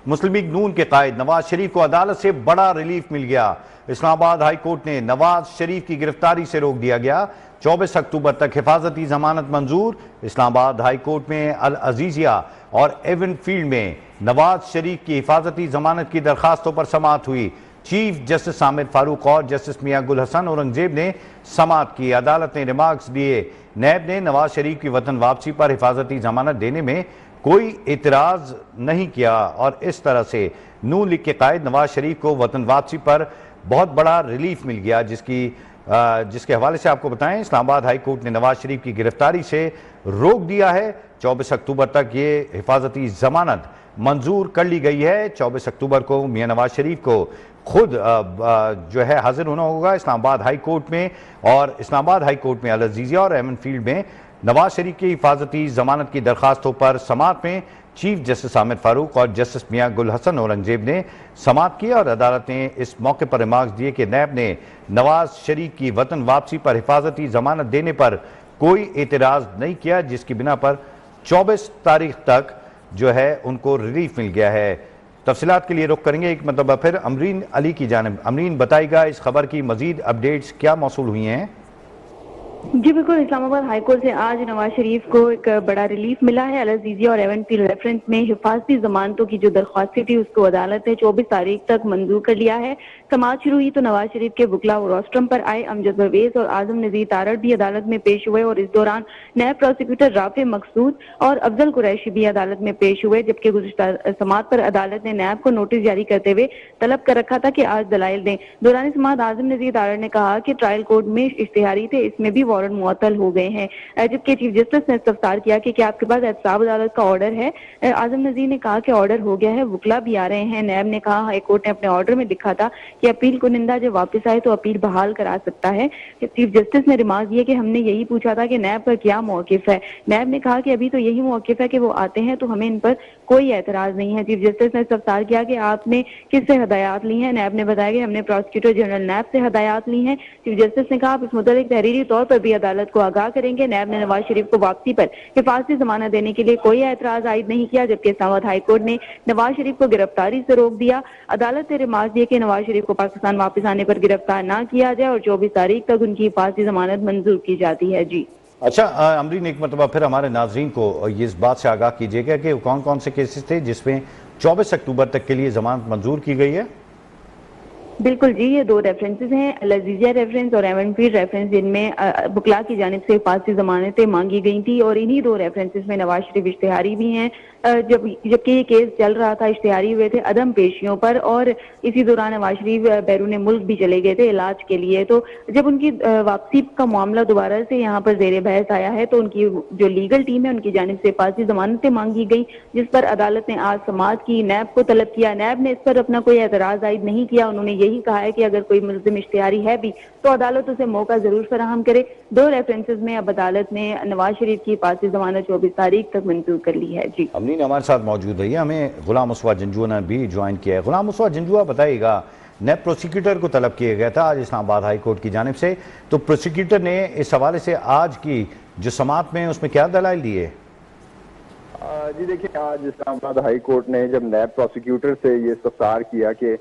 مسلم league نون کے قائد نواز شریف کو عدالت سے بڑا ریلیف مل گیا۔ اسلام آباد ہائی کورٹ نے نواز شریف کی گرفتاری سے روک دیا گیا۔ 24 اکتوبر تک حفاظتی ضمانت منظور۔ اسلام آباد ہائی کورٹ میں العزیزیہ اور ایون فیلڈ میں نواز شریف کی حفاظتی ضمانت کی درخواستوں پر سماعت ہوئی۔ چیف جسٹس حامد فاروق اور جسٹس میاں گل حسن اورنگزیب نے سماعت کی۔ عدالت نے ریمارکس دیے۔ نیب نے نواز شریف کی وطن واپسی پر حفاظتی ضمانت دینے میں کوئی اعتراض نہیں کیا اور اس طرح سے نون لیگ کے قائد نواز شریف کو وطن واپسی پر بہت بڑا ریلیف مل گیا، جس کے حوالے سے آپ کو بتائیں اسلام آباد ہائی کورٹ نے نواز شریف کی گرفتاری سے روک دیا ہے۔ 24 اکتوبر تک یہ حفاظتی ضمانت منظور کر لی گئی ہے۔ 24 اکتوبر کو میاں نواز شریف کو خود جو ہے حاضر ہونا ہوگا اسلام آباد ہائی کورٹ میں، اور اسلام آباد ہائی کورٹ میں العزیزیہ اور ایمن فیلڈ میں نواز شریف کی حفاظتی ضمانت کی درخواستوں پر سماعت میں چیف جسٹس حامد فاروق اور جسٹس میاں گل حسن اورنگزیب نے سماعت کی، اور عدالت نے اس موقع پر ریمارکس دیے کہ نیب نے نواز شریف کی وطن واپسی پر حفاظتی ضمانت دینے پر کوئی اعتراض نہیں کیا، جس کی بنا پر 24 تاریخ تک جو ہے ان کو ریلیف مل گیا ہے۔ تفصیلات کے لیے رخ کریں گے ایک مرتبہ پھر امرین علی کی جانب۔ امرین بتائے گا اس خبر کی مزید اپڈیٹس کیا موصول ہوئی ہیں؟ جی بالکل، اسلام آباد ہائی کورٹ سے آج نواز شریف کو ایک بڑا ریلیف ملا ہے۔ العزیزیہ اور ایون فیلڈ ریفرنس میں حفاظتی ضمانتوں کی جو درخواستیں تھی اس کو عدالت نے 24 تاریخ تک منظور کر لیا ہے۔ سماعت شروع ہوئی تو نواز شریف کے وکلاء روسٹرم پر آئے۔ امجد پرویز اور اعظم نذیر تارڑ بھی عدالت میں پیش ہوئے اور اس دوران نیب پروسیکیوٹر رافع مقصود اور افضل قریشی بھی عدالت میں پیش ہوئے، جبکہ گزشتہ سماعت پر عدالت نے نیب کو نوٹس جاری کرتے ہوئے طلب کر رکھا تھا کہ آج دلائل دیں۔ دوران سماعت اعظم نذیر تارڑ نے کہا کہ ٹرائل کورٹ میں اشتہاری تھے، اس میں بھی وارنٹ معطل ہو گئے ہیں، جبکہ چیف جسٹس نے استفسار کیا کہ کیا آپ کے پاس احتساب عدالت کا آرڈر ہے؟ اعظم نذیر نے کہا کہ آرڈر ہو گیا ہے، وکلا بھی آ رہے ہیں۔ نیب نے کہا ہائی کورٹ نے اپنے آرڈر میں لکھا تھا کہ اپیل کنندہ جب واپس آئے تو اپیل بحال کرا سکتا ہے۔ چیف جسٹس نے ریمارک دیا کہ ہم نے یہی پوچھا تھا کہ نیب کا کیا موقف ہے۔ نیب نے کہا کہ ابھی تو یہی موقف ہے کہ وہ آتے ہیں تو ہمیں ان پر کوئی اعتراض نہیں ہے۔ چیف جسٹس نے استفسار کیا کہ آپ نے کس سے ہدایات لی ہیں؟ نیب نے بتایا کہ ہم نے پروسیکیوٹر جنرل نیب سے ہدایات لی ہیں۔ چیف جسٹس نے کہا آپ اس متعلق تحریری طور پر بھی عدالت کو آگاہ کریں گے۔ نیب نے نواز شریف کو واپسی پر حفاظتی ضمانت دینے کے لیے کوئی اعتراض عائد نہیں کیا، جبکہ اسلام آباد ہائی کورٹ نے نواز شریف کو گرفتاری سے روک دیا۔ عدالت نے ریمارک دیا کہ نواز شریف کو پاکستان واپس آنے پر گرفتار نہ کیا جائے اور 24 تاریخ تک ان کی حفاظتی ضمانت منظور کی جاتی ہے۔ جی اچھا امرین، ایک مرتبہ پھر ہمارے ناظرین کو یہ اس بات سے آگاہ کیجیے گا کہ کون کون سے کیسز تھے جس میں 24 اکتوبر تک کے لیے ضمانت منظور کی گئی ہے؟ بالکل جی، یہ دو ریفرنسز ہیں، العزیزیہ ریفرنس اور ایون فیلڈ ریفرنس، جن میں وکلاء کی جانب سے حفاظتی ضمانتیں مانگی گئی تھی، اور انہی دو ریفرنسز میں نواز شریف اشتہاری بھی ہیں۔ جبکہ یہ کیس چل رہا تھا، اشتہاری ہوئے تھے عدم پیشیوں پر، اور اسی دوران نواز شریف بیرون ملک بھی چلے گئے تھے علاج کے لیے۔ تو جب ان کی واپسی کا معاملہ دوبارہ سے یہاں پر زیر بحث آیا ہے تو ان کی جو لیگل ٹیم ہے ان کی جانب سے حفاظتی ضمانتیں مانگی گئی، جس پر عدالت نے آج سماعت کی، نیب کو طلب کیا۔ نیب نے اس پر اپنا کوئی اعتراض عائد نہیں کیا، انہوں نے یہی کہا ہے کہ اگر کوئی ملزم اشتہاری ہے بھی تو عدالت اسے موقع ضرور فراہم کرے۔ دو ریفرنسز میں اب عدالت نے نواز شریف کی حفاظتی ضمانت 24 تاریخ تک منظور کر لی ہے۔ جی امرین ہمارے ساتھ موجود رہی ہے، ہمیں غلام مصطفیٰ جنجوع نے بھی جوائن کیا ہے۔ غلام مصطفیٰ جنجوع بتائیے گا، نیب پروسیکیوٹر کو طلب کیا گیا تھا آج اسلام آباد ہائی کورٹ کی جانب سے، تو پروسیکیوٹر نے اس حوالے سے آج کی جو سماعت میں اس میں کیا دلائل دیے؟ جی دیکھیں، آج اسلام آباد ہائی کورٹ نے جب نیب پروسیکیوٹر سے یہ استفسار کیا کہ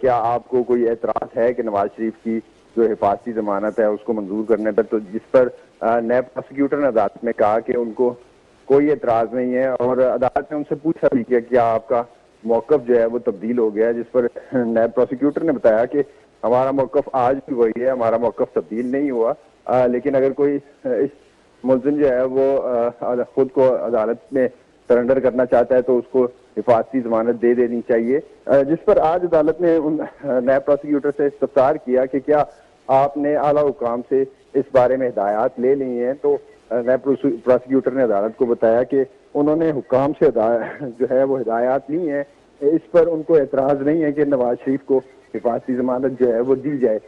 کیا آپ کو کوئی اعتراض ہے کہ نواز شریف کی جو حفاظتی ضمانت ہے اس کو منظور کرنے پر، تو جس پر نیب پروسیکیوٹر نے عدالت میں کہا کہ ان کو کوئی اعتراض نہیں ہے، اور عدالت نے ان سے پوچھا بھی کہ کیا آپ کا موقف جو ہے وہ تبدیل ہو گیا ہے، جس پر نیب پروسیکیوٹر نے بتایا کہ ہمارا موقف آج بھی وہی ہے، ہمارا موقف تبدیل نہیں ہوا، لیکن اگر کوئی اس ملزم جو ہے وہ خود کو عدالت میں سرنڈر کرنا چاہتا ہے تو اس کو حفاظتی ضمانت دے دینی چاہیے، جس پر آج عدالت نے نیب پروسیکیوٹر سے استفسار کیا کہ کیا آپ نے اعلیٰ حکام سے اس بارے میں ہدایات لے لی ہیں، تو نیب پروسیکیوٹر نے عدالت کو بتایا کہ انہوں نے حکام سے جو ہے وہ ہدایات لی ہیں، اس پر ان کو اعتراض نہیں ہے کہ نواز شریف کو حفاظتی ضمانت جو ہے وہ دی جائے۔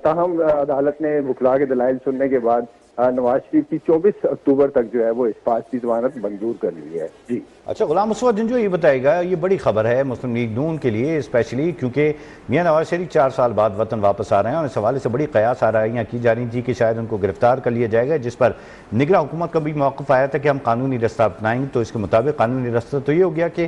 تاہم عدالت نے وکلاء کے دلائل سننے کے بعد نواز شریف کی 24 اکتوبر تک جو ہے وہ حفاظتی ضمانت منظور کر لی ہے۔ جی اچھا غلام مصطفیٰ جنجوع یہ بتائے گا، یہ بڑی خبر ہے مسلم لیگ نون کے لیے اسپیشلی، کیونکہ میاں نواز شریف 4 سال بعد وطن واپس آ رہے ہیں اور اس حوالے سے بڑی قیاس آرائیاں کی جا رہی تھی کہ شاید ان کو گرفتار کر لیا جائے گا، جس پر نگراں حکومت کا بھی موقف آیا تھا کہ ہم قانونی رستہ اپنائیں گے، تو اس کے مطابق قانونی رستہ تو یہ ہو گیا کہ